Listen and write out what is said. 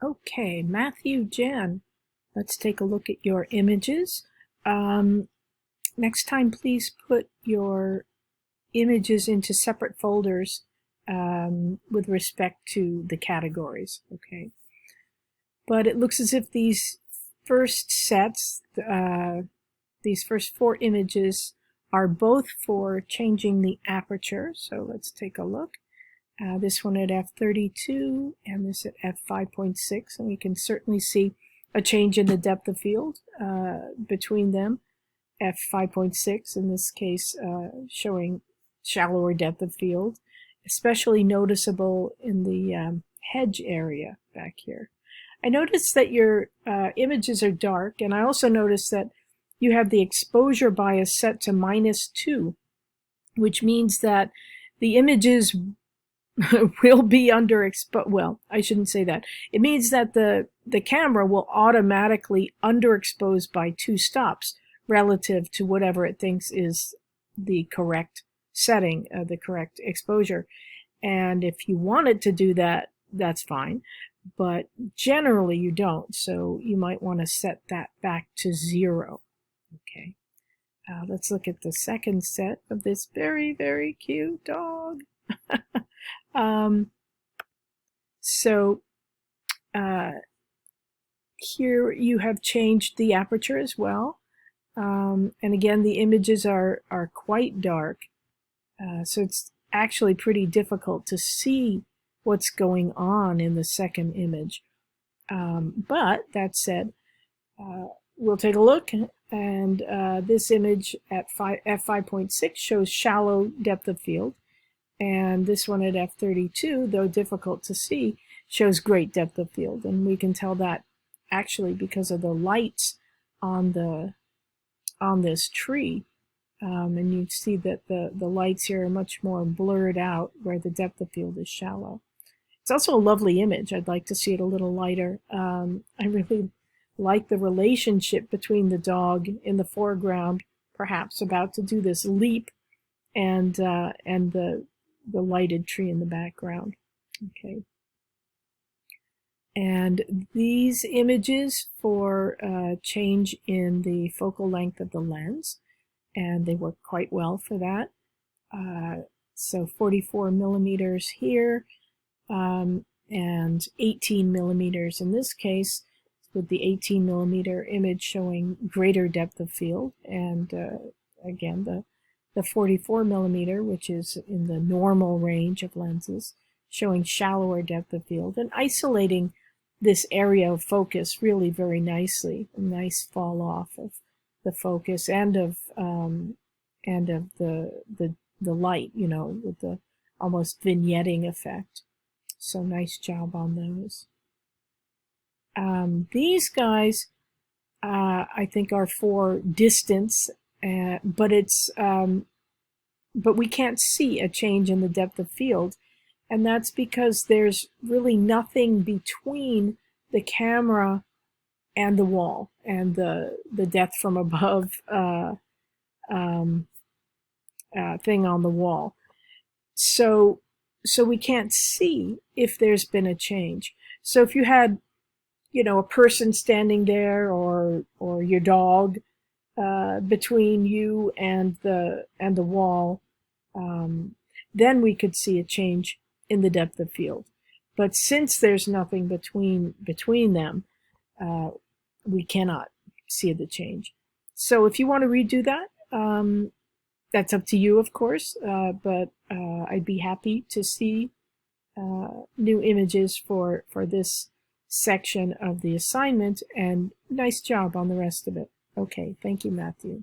Okay, Matthew, Jen, let's take a look at your images. Next time, please put your images into separate folders with respect to the categories, okay? But it looks as if these first sets, these first 4 images are both for changing the aperture. So let's take a look. This one at f32 and this at f5.6, and we can certainly see a change in the depth of field between them. f5.6 in this case showing shallower depth of field, especially noticeable in the hedge area back here. I noticed that your images are dark, and I also noticed that you have the exposure bias set to -2, which means that the images will be underexposed. Well, I shouldn't say that. It means that the camera will automatically underexpose by 2 stops relative to whatever it thinks is the correct setting, the correct exposure. And if you want it to do that, that's fine. But generally you don't, so you might want to set that back to 0. Okay. Let's look at the second set of this very, very cute dog. Here you have changed the aperture as well. And again, the images are quite dark. So it's actually pretty difficult to see what's going on in the second image. But that said, we'll take a look, and this image at f5.6 shows shallow depth of field, and this one at f32, though difficult to see, shows great depth of field, and we can tell that actually because of the lights on this tree. And you see that the lights here are much more blurred out where the depth of field is shallow. It's also a lovely image. I'd like to see it a little lighter. I really like the relationship between the dog in the foreground, perhaps about to do this leap, and the lighted tree in the background. Okay. And these images for change in the focal length of the lens, and they work quite well for that. So 44 millimeters here, and 18 millimeters in this case, with the 18 millimeter image showing greater depth of field, and again the 44 millimeter, which is in the normal range of lenses, showing shallower depth of field, and isolating this area of focus really very nicely. A nice fall off of the focus and of the light, you know, with the almost vignetting effect. So nice job on those. These guys, I think, are for distance, but we can't see a change in the depth of field, and that's because there's really nothing between the camera and the wall and the depth from above thing on the wall. So we can't see if there's been a change. So if you had, you know, a person standing there, or your dog between you and the wall, then we could see a change in the depth of field. But since there's nothing between them, we cannot see the change. So if you want to redo that, that's up to you, of course, but I'd be happy to see new images for this section of the assignment, and nice job on the rest of it. Okay, thank you, Matthew.